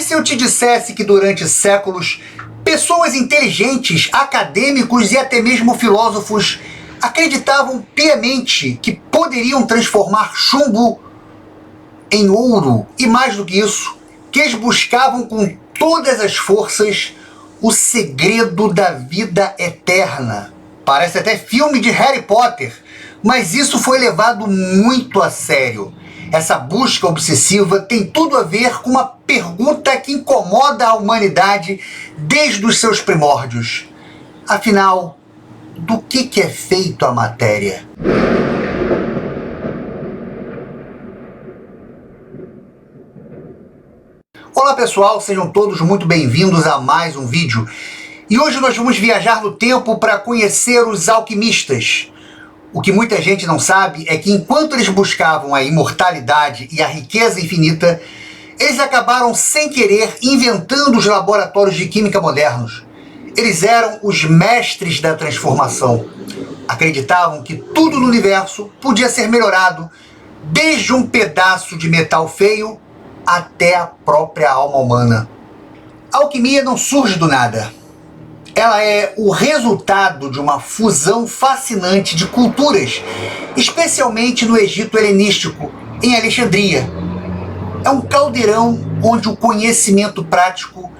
se eu te dissesse que durante séculos, pessoas inteligentes, acadêmicos e até mesmo filósofos acreditavam piamente que poderiam transformar chumbo em ouro, e mais do que isso, que eles buscavam com todas as forças o segredo da vida eterna. Parece até filme de Harry Potter, mas isso foi levado muito a sério. Essa busca obsessiva tem tudo a ver com uma pergunta que incomoda a humanidade desde os seus primórdios. Afinal, do que é feito a matéria? Olá pessoal, sejam todos muito bem-vindos a mais um vídeo. E hoje nós vamos viajar no tempo para conhecer os alquimistas. O que muita gente não sabe é que enquanto eles buscavam a imortalidade e a riqueza infinita, eles acabaram sem querer inventando os laboratórios de química modernos. Eles eram os mestres da transformação. Acreditavam que tudo no universo podia ser melhorado, desde um pedaço de metal feio até a própria alma humana. A alquimia não surge do nada. Ela é o resultado de uma fusão fascinante de culturas, especialmente no Egito helenístico, em Alexandria. É um caldeirão onde o conhecimento prático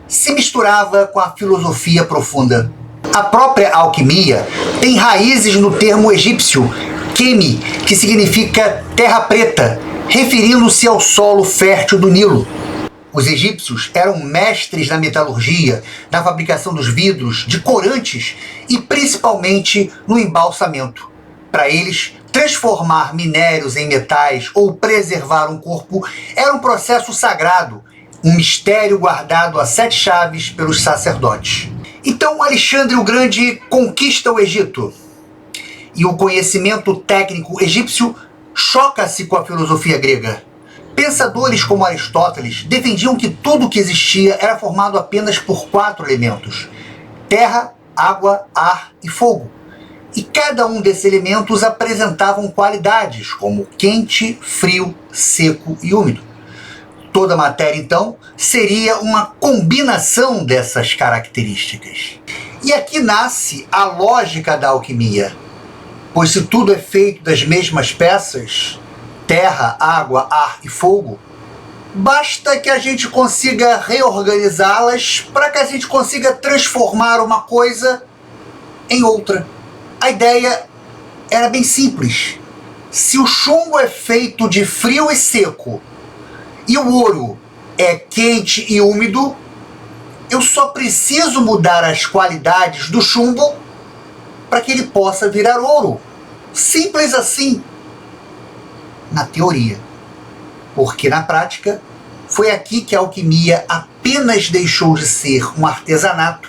se misturava com a filosofia profunda. A própria alquimia tem raízes no termo egípcio Kemi, que significa terra preta, referindo-se ao solo fértil do Nilo. Os egípcios eram mestres na metalurgia, na fabricação dos vidros, de corantes e principalmente no embalsamento. Para eles, transformar minérios em metais ou preservar um corpo era um processo sagrado, um mistério guardado a 7 chaves pelos sacerdotes. Então Alexandre o Grande conquista o Egito. E o conhecimento técnico egípcio choca-se com a filosofia grega. Pensadores como Aristóteles defendiam que tudo que existia era formado apenas por 4 elementos: terra, água, ar e fogo. E cada um desses elementos apresentavam qualidades como quente, frio, seco e úmido. Toda matéria, então, seria uma combinação dessas características. E aqui nasce a lógica da alquimia, pois se tudo é feito das mesmas peças, terra, água, ar e fogo, basta que a gente consiga reorganizá-las para que a gente consiga transformar uma coisa em outra. A ideia era bem simples. Se o chumbo é feito de frio e seco e o ouro é quente e úmido, eu só preciso mudar as qualidades do chumbo para que ele possa virar ouro. Simples assim. Na teoria, porque na prática foi aqui que a alquimia apenas deixou de ser um artesanato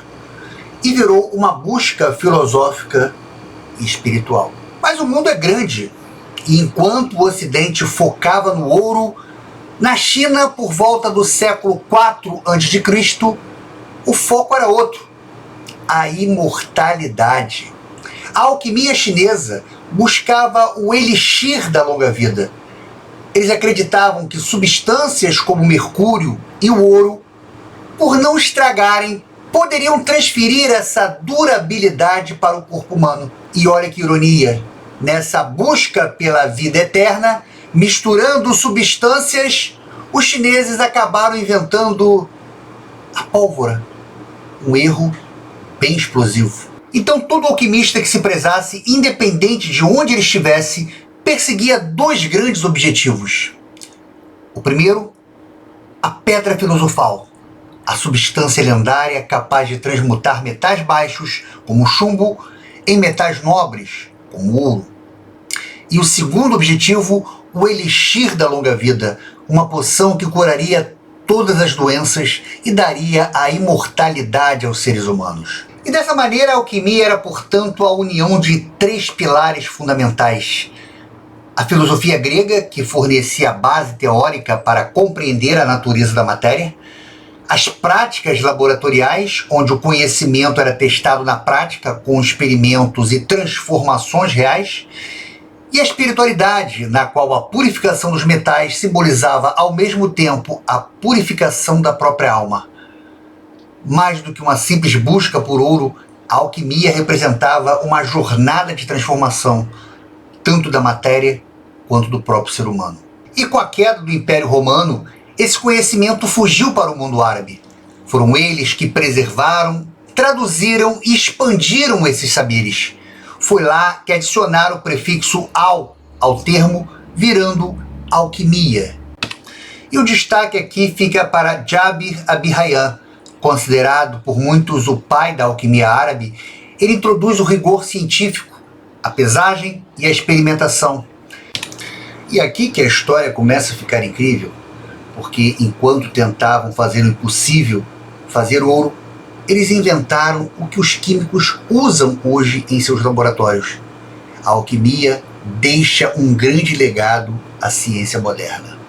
e virou uma busca filosófica e espiritual. Mas o mundo é grande, e enquanto o Ocidente focava no ouro, na China, por volta do século IV a.C., o foco era outro: a imortalidade. A alquimia chinesa buscava o elixir da longa vida. Eles acreditavam que substâncias como o mercúrio e o ouro, por não estragarem, poderiam transferir essa durabilidade para o corpo humano. E olha que ironia, nessa busca pela vida eterna, misturando substâncias, os chineses acabaram inventando a pólvora. Um erro bem explosivo. Então todo alquimista que se prezasse, independente de onde ele estivesse, perseguia 2 grandes objetivos. O primeiro, a pedra filosofal, a substância lendária capaz de transmutar metais baixos, como o chumbo, em metais nobres, como o ouro. E o segundo objetivo, o elixir da longa vida, uma poção que curaria todas as doenças e daria a imortalidade aos seres humanos. E dessa maneira a alquimia era, portanto, a união de 3 pilares fundamentais: a filosofia grega, que fornecia a base teórica para compreender a natureza da matéria; as práticas laboratoriais, onde o conhecimento era testado na prática com experimentos e transformações reais; E a espiritualidade, na qual a purificação dos metais simbolizava ao mesmo tempo a purificação da própria alma. Mais do que uma simples busca por ouro, a alquimia representava uma jornada de transformação, tanto da matéria quanto do próprio ser humano. E com a queda do Império Romano, esse conhecimento fugiu para o mundo árabe. Foram eles que preservaram, traduziram e expandiram esses saberes. Foi lá que adicionaram o prefixo ao termo, virando alquimia. E o destaque aqui fica para Jabir Abi Hayyan, considerado por muitos o pai da alquimia árabe. Ele introduz o rigor científico, a pesagem e a experimentação. E aqui que a história começa a ficar incrível, porque enquanto tentavam fazer o impossível, fazer ouro, eles inventaram o que os químicos usam hoje em seus laboratórios. A alquimia deixa um grande legado à ciência moderna.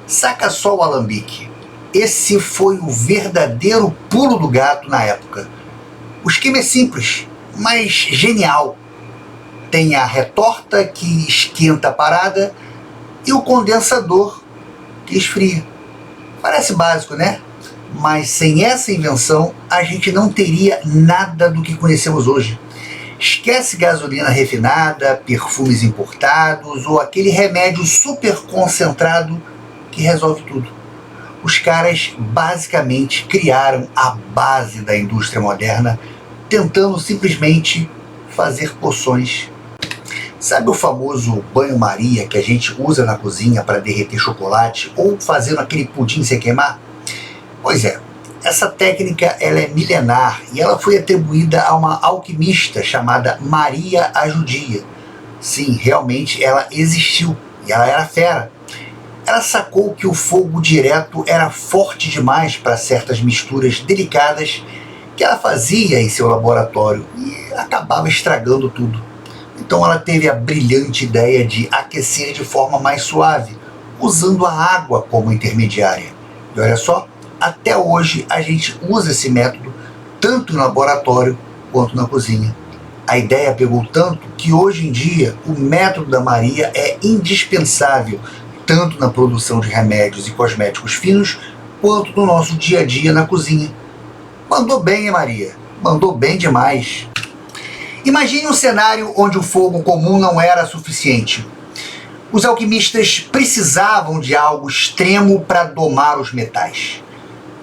Saca só o alambique. Esse foi o verdadeiro pulo do gato na época. O esquema é simples, mas genial. Tem a retorta que esquenta a parada e o condensador que esfria. Parece básico, né? Mas sem essa invenção, a gente não teria nada do que conhecemos hoje. Esquece gasolina refinada, perfumes importados ou aquele remédio super concentrado que resolve tudo. Os caras basicamente criaram a base da indústria moderna, tentando simplesmente fazer poções. Sabe o famoso banho-maria que a gente usa na cozinha para derreter chocolate ou fazendo aquele pudim sem queimar? Pois é, essa técnica ela é milenar e ela foi atribuída a uma alquimista chamada Maria a Judia. Sim, realmente ela existiu e ela era fera. Ela sacou que o fogo direto era forte demais para certas misturas delicadas que ela fazia em seu laboratório e acabava estragando tudo. Então ela teve a brilhante ideia de aquecer de forma mais suave, usando a água como intermediária. E olha só, até hoje a gente usa esse método tanto no laboratório quanto na cozinha. A ideia pegou tanto que hoje em dia o método da Maria é indispensável tanto na produção de remédios e cosméticos finos quanto no nosso dia a dia na cozinha. Mandou bem, hein, Maria? Mandou bem demais. Imagine um cenário onde o fogo comum não era suficiente. Os alquimistas precisavam de algo extremo para domar os metais.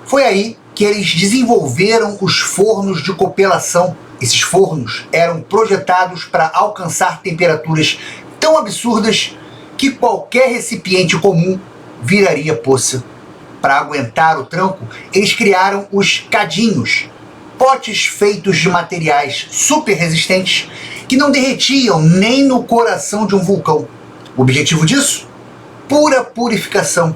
Foi aí que eles desenvolveram os fornos de copelação. Esses fornos eram projetados para alcançar temperaturas tão absurdas que qualquer recipiente comum viraria poça. Para aguentar o tranco, eles criaram os cadinhos, potes feitos de materiais super resistentes que não derretiam nem no coração de um vulcão. O objetivo disso? Pura purificação.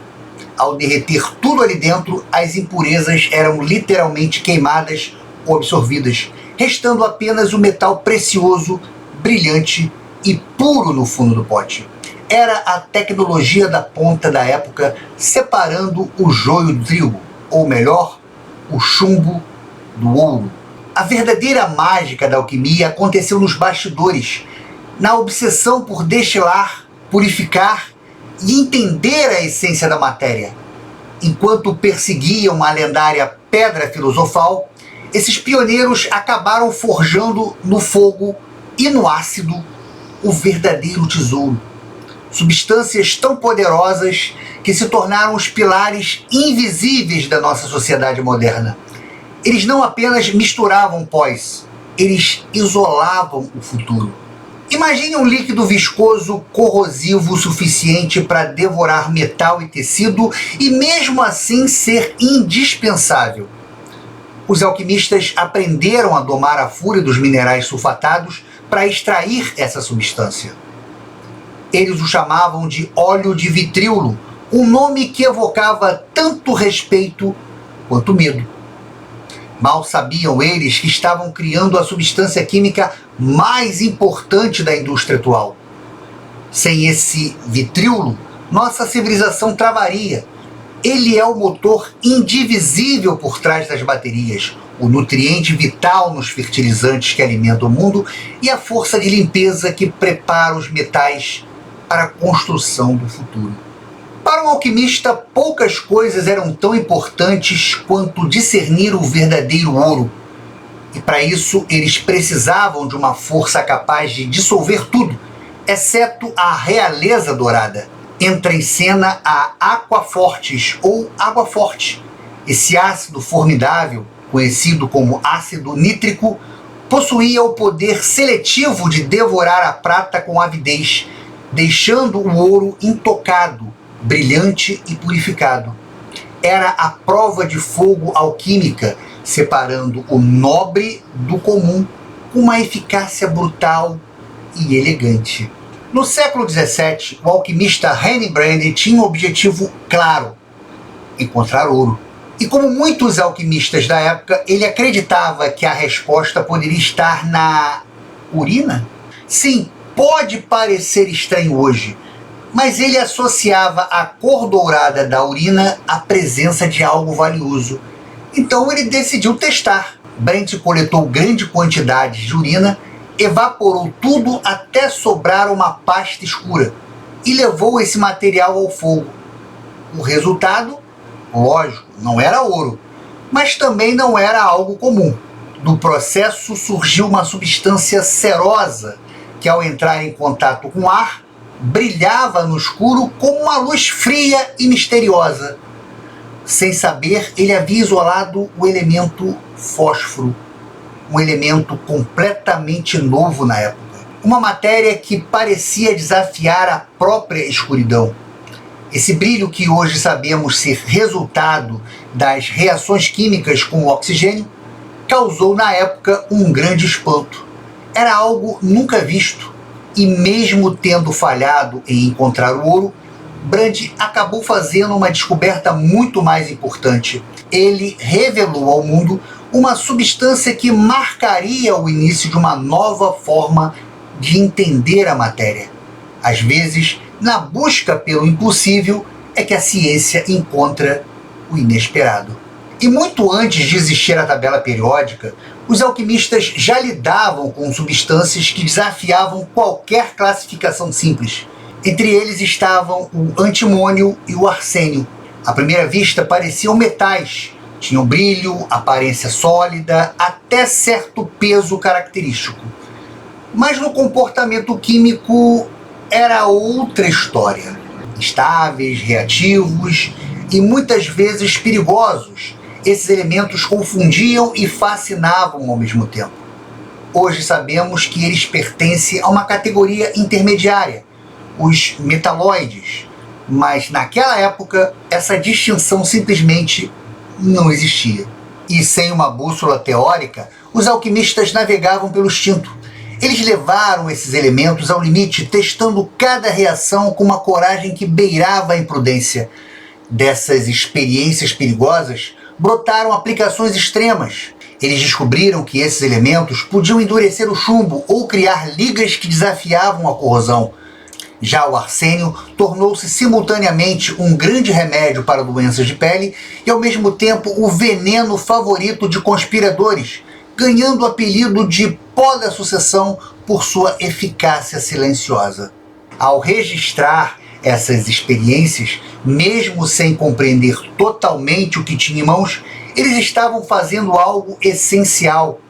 Ao derreter tudo ali dentro, as impurezas eram literalmente queimadas ou absorvidas, restando apenas o metal precioso, brilhante e puro no fundo do pote. Era a tecnologia da ponta da época, separando o joio do trigo, ou melhor, o chumbo do ouro. A verdadeira mágica da alquimia aconteceu nos bastidores, na obsessão por destilar, purificar e entender a essência da matéria. Enquanto perseguiam a lendária pedra filosofal, esses pioneiros acabaram forjando no fogo e no ácido o verdadeiro tesouro. Substâncias tão poderosas que se tornaram os pilares invisíveis da nossa sociedade moderna. Eles não apenas misturavam pós, eles isolavam o futuro. Imagine um líquido viscoso corrosivo o suficiente para devorar metal e tecido e mesmo assim ser indispensável. Os alquimistas aprenderam a domar a fúria dos minerais sulfatados para extrair essa substância. Eles o chamavam de óleo de vitríolo, um nome que evocava tanto respeito quanto medo. Mal sabiam eles que estavam criando a substância química mais importante da indústria atual. Sem esse vitríolo, nossa civilização travaria, Ele é o motor indivisível por trás das baterias, o nutriente vital nos fertilizantes que alimentam o mundo e a força de limpeza que prepara os metais para a construção do futuro. Para um alquimista, poucas coisas eram tão importantes quanto discernir o verdadeiro ouro. E para isso, eles precisavam de uma força capaz de dissolver tudo, exceto a realeza dourada. Entra em cena a Aquafortis, ou água forte. Esse ácido formidável, conhecido como ácido nítrico, possuía o poder seletivo de devorar a prata com avidez, deixando o ouro intocado, brilhante e purificado. Era a prova de fogo alquímica, separando o nobre do comum com uma eficácia brutal e elegante. No século XVII, o alquimista Hildebrand tinha um objetivo claro: encontrar ouro. E como muitos alquimistas da época, ele acreditava que a resposta poderia estar na urina? Sim, pode parecer estranho hoje, mas ele associava a cor dourada da urina à presença de algo valioso. Então ele decidiu testar. Brent coletou grande quantidade de urina, evaporou tudo até sobrar uma pasta escura e levou esse material ao fogo. O resultado, lógico, não era ouro, mas também não era algo comum. Do processo surgiu uma substância cerosa que, ao entrar em contato com o ar, brilhava no escuro como uma luz fria e misteriosa. Sem saber, ele havia isolado o elemento fósforo, um elemento completamente novo na época. Uma matéria que parecia desafiar a própria escuridão. Esse brilho, que hoje sabemos ser resultado das reações químicas com o oxigênio, causou na época um grande espanto. Era algo nunca visto, e mesmo tendo falhado em encontrar o ouro, Brand acabou fazendo uma descoberta muito mais importante. Ele revelou ao mundo uma substância que marcaria o início de uma nova forma de entender a matéria. Às vezes, na busca pelo impossível, é que a ciência encontra o inesperado. E muito antes de existir a tabela periódica, os alquimistas já lidavam com substâncias que desafiavam qualquer classificação simples. Entre eles estavam o antimônio e o arsênio. À primeira vista pareciam metais, tinham brilho, aparência sólida, até certo peso característico. Mas no comportamento químico era outra história. Instáveis, reativos e muitas vezes perigosos, esses elementos confundiam e fascinavam ao mesmo tempo. Hoje sabemos que eles pertencem a uma categoria intermediária, os metalóides, mas naquela época essa distinção simplesmente não existia. E sem uma bússola teórica, os alquimistas navegavam pelo instinto. Eles levaram esses elementos ao limite, testando cada reação com uma coragem que beirava a imprudência. Dessas experiências perigosas, brotaram aplicações extremas. Eles descobriram que esses elementos podiam endurecer o chumbo ou criar ligas que desafiavam a corrosão. Já o arsênio tornou-se simultaneamente um grande remédio para doenças de pele e, ao mesmo tempo, o veneno favorito de conspiradores, ganhando o apelido de pó da sucessão por sua eficácia silenciosa. Ao registrar essas experiências, mesmo sem compreender totalmente o que tinha em mãos, eles estavam fazendo algo essencial,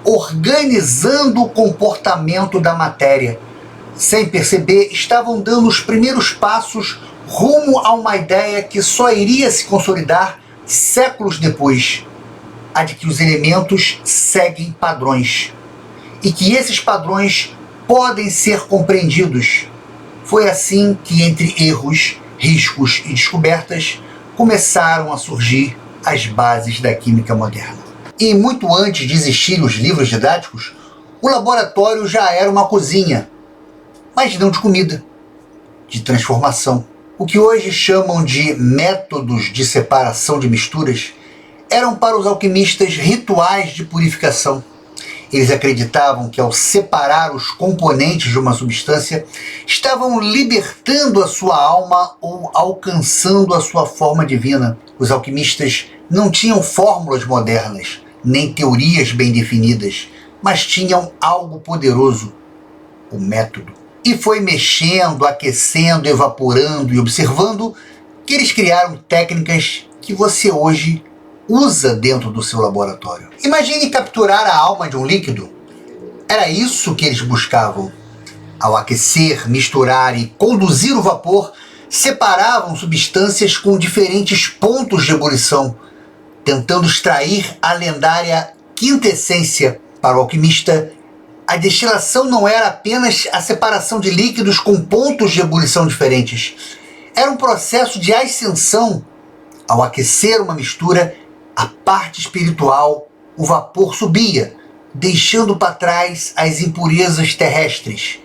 organizando o comportamento da matéria. Sem perceber, estavam dando os primeiros passos rumo a uma ideia que só iria se consolidar séculos depois, a de que os elementos seguem padrões e que esses padrões podem ser compreendidos. Foi assim que, entre erros, riscos e descobertas, começaram a surgir as bases da química moderna. E muito antes de existirem os livros didáticos, o laboratório já era uma cozinha, mas não de comida, de transformação. O que hoje chamam de métodos de separação de misturas eram para os alquimistas rituais de purificação. Eles acreditavam que ao separar os componentes de uma substância, estavam libertando a sua alma ou alcançando a sua forma divina. Os alquimistas não tinham fórmulas modernas, nem teorias bem definidas, mas tinham algo poderoso: o método. E foi mexendo, aquecendo, evaporando e observando que eles criaram técnicas que você hoje usa dentro do seu laboratório. Imagine capturar a alma de um líquido. Era isso que eles buscavam. Ao aquecer, misturar e conduzir o vapor, separavam substâncias com diferentes pontos de ebulição, tentando extrair a lendária quinta essência. Para o alquimista, a destilação não era apenas a separação de líquidos com pontos de ebulição diferentes. Era um processo de ascensão. Ao aquecer uma mistura, a parte espiritual, o vapor subia, deixando para trás as impurezas terrestres.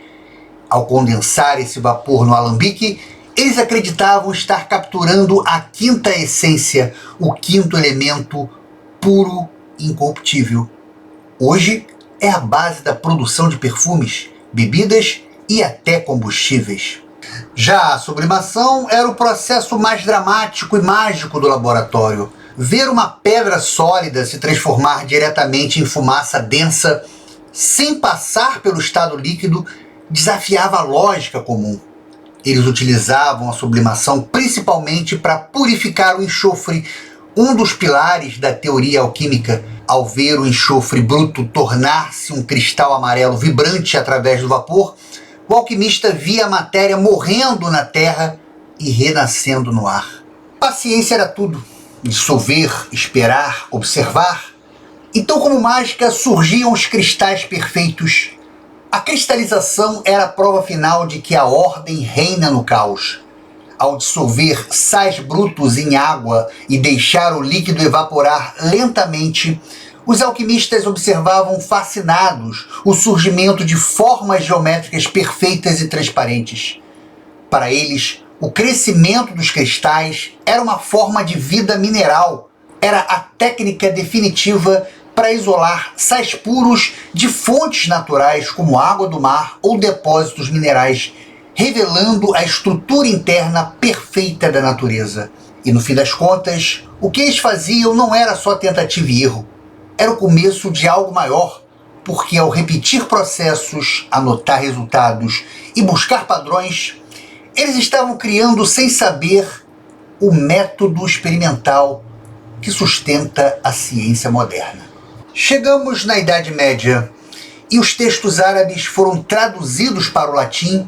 Ao condensar esse vapor no alambique, eles acreditavam estar capturando a quinta essência, o quinto elemento puro e incorruptível. Hoje é a base da produção de perfumes, bebidas e até combustíveis. Já a sublimação era o processo mais dramático e mágico do laboratório. Ver uma pedra sólida se transformar diretamente em fumaça densa, sem passar pelo estado líquido, desafiava a lógica comum. Eles utilizavam a sublimação principalmente para purificar o enxofre, um dos pilares da teoria alquímica. Ao ver o enxofre bruto tornar-se um cristal amarelo vibrante através do vapor, o alquimista via a matéria morrendo na terra e renascendo no ar. Paciência era tudo. Dissolver, esperar, observar. Então, como mágica, surgiam os cristais perfeitos. A cristalização era a prova final de que a ordem reina no caos. Ao dissolver sais brutos em água e deixar o líquido evaporar lentamente, os alquimistas observavam fascinados o surgimento de formas geométricas perfeitas e transparentes. Para eles, o crescimento dos cristais era uma forma de vida mineral, era a técnica definitiva para isolar sais puros de fontes naturais como água do mar ou depósitos minerais, revelando a estrutura interna perfeita da natureza. E no fim das contas, o que eles faziam não era só tentativa e erro, era o começo de algo maior, porque ao repetir processos, anotar resultados e buscar padrões, eles estavam criando sem saber o método experimental que sustenta a ciência moderna. Chegamos na Idade Média e os textos árabes foram traduzidos para o latim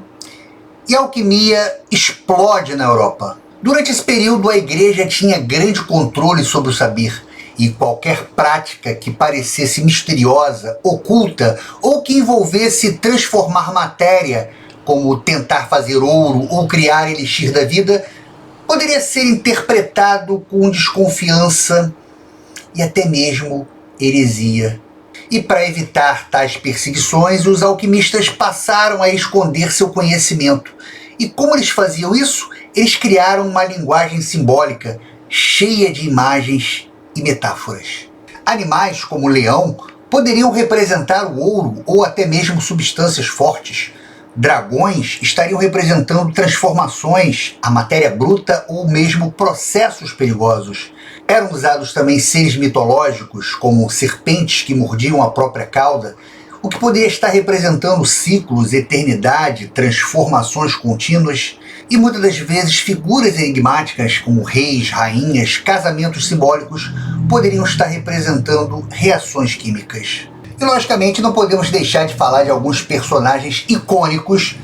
e a alquimia explode na Europa. Durante esse período, a igreja tinha grande controle sobre o saber e qualquer prática que parecesse misteriosa, oculta ou que envolvesse transformar matéria, como tentar fazer ouro ou criar elixir da vida, poderia ser interpretado com desconfiança e até mesmo heresia. E para evitar tais perseguições, os alquimistas passaram a esconder seu conhecimento. E como eles faziam isso? Eles criaram uma linguagem simbólica, cheia de imagens e metáforas. Animais como o leão poderiam representar o ouro ou até mesmo substâncias fortes. Dragões estariam representando transformações, a matéria bruta ou mesmo processos perigosos. Eram usados também seres mitológicos, como serpentes que mordiam a própria cauda, o que poderia estar representando ciclos, eternidade, transformações contínuas, e muitas das vezes figuras enigmáticas como reis, rainhas, casamentos simbólicos poderiam estar representando reações químicas. E logicamente não podemos deixar de falar de alguns personagens icônicos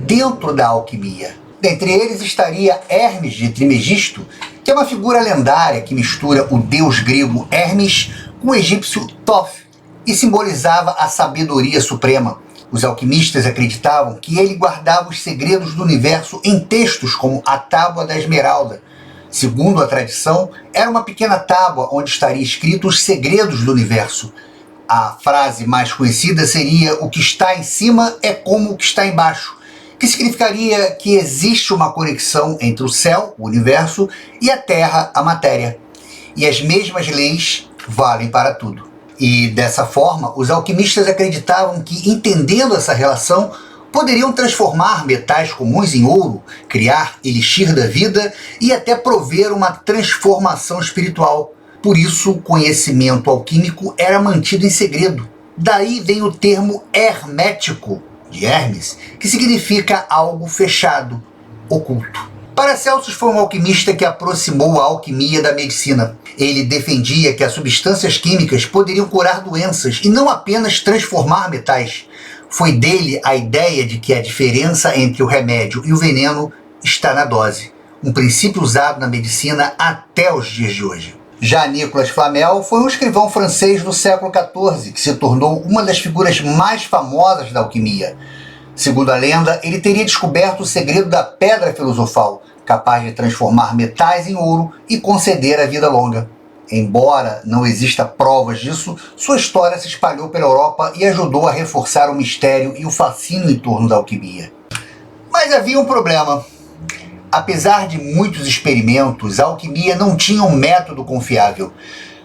dentro da alquimia. Dentre eles estaria Hermes de Trimegisto, que é uma figura lendária que mistura o deus grego Hermes com o egípcio Thoth e simbolizava a sabedoria suprema. Os alquimistas acreditavam que ele guardava os segredos do universo em textos como a Tábua da Esmeralda. Segundo a tradição, era uma pequena tábua onde estaria escrito os segredos do universo. A frase mais conhecida seria: o que está em cima é como o que está embaixo, que significaria que existe uma conexão entre o céu, o universo, e a terra, a matéria. E as mesmas leis valem para tudo. E dessa forma, os alquimistas acreditavam que, entendendo essa relação, poderiam transformar metais comuns em ouro, criar elixir da vida e até prover uma transformação espiritual. Por isso, o conhecimento alquímico era mantido em segredo. Daí vem o termo hermético, de Hermes, que significa algo fechado, oculto. Paracelsus foi um alquimista que aproximou a alquimia da medicina. Ele defendia que as substâncias químicas poderiam curar doenças e não apenas transformar metais. Foi dele a ideia de que a diferença entre o remédio e o veneno está na dose, um princípio usado na medicina até os dias de hoje. Já Nicolas Flamel foi um escrivão francês do século XIV, que se tornou uma das figuras mais famosas da alquimia. Segundo a lenda, ele teria descoberto o segredo da pedra filosofal, capaz de transformar metais em ouro e conceder a vida longa. Embora não exista provas disso, sua história se espalhou pela Europa e ajudou a reforçar o mistério e o fascínio em torno da alquimia. Mas havia um problema. Apesar de muitos experimentos, a alquimia não tinha um método confiável.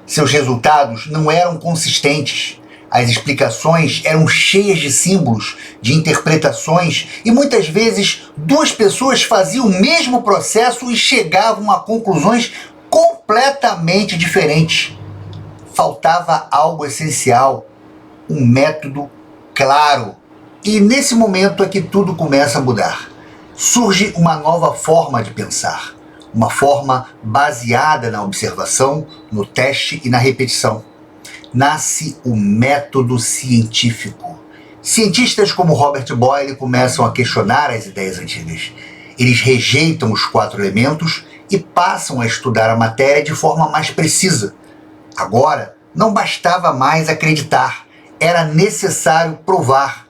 Seus resultados não eram consistentes. As explicações eram cheias de símbolos, de interpretações, e muitas vezes duas pessoas faziam o mesmo processo e chegavam a conclusões completamente diferentes. Faltava algo essencial, um método claro. E nesse momento é que tudo começa a mudar. Surge uma nova forma de pensar, uma forma baseada na observação, no teste e na repetição. Nasce o método científico. Cientistas como Robert Boyle começam a questionar as ideias antigas. Eles rejeitam os 4 elementos e passam a estudar a matéria de forma mais precisa. Agora, não bastava mais acreditar, era necessário provar.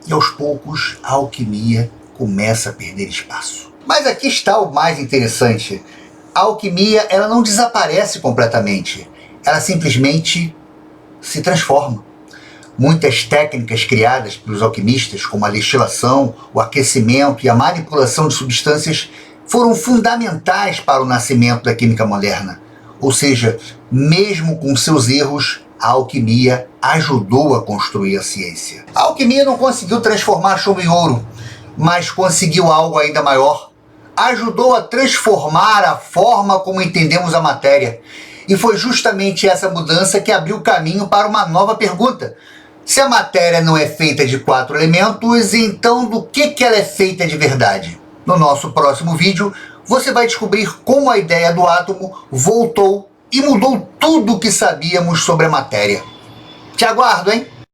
E aos poucos, a alquimia começa a perder espaço. Mas aqui está o mais interessante. A alquimia, ela não desaparece completamente. Ela simplesmente se transforma. Muitas técnicas criadas pelos alquimistas, como a destilação, o aquecimento e a manipulação de substâncias, foram fundamentais para o nascimento da química moderna. Ou seja, mesmo com seus erros, a alquimia ajudou a construir a ciência. A alquimia não conseguiu transformar chumbo em ouro, mas conseguiu algo ainda maior. Ajudou a transformar a forma como entendemos a matéria. E foi justamente essa mudança que abriu caminho para uma nova pergunta. Se a matéria não é feita de 4 elementos, então do que ela é feita de verdade? No nosso próximo vídeo, você vai descobrir como a ideia do átomo voltou e mudou tudo o que sabíamos sobre a matéria. Te aguardo, hein?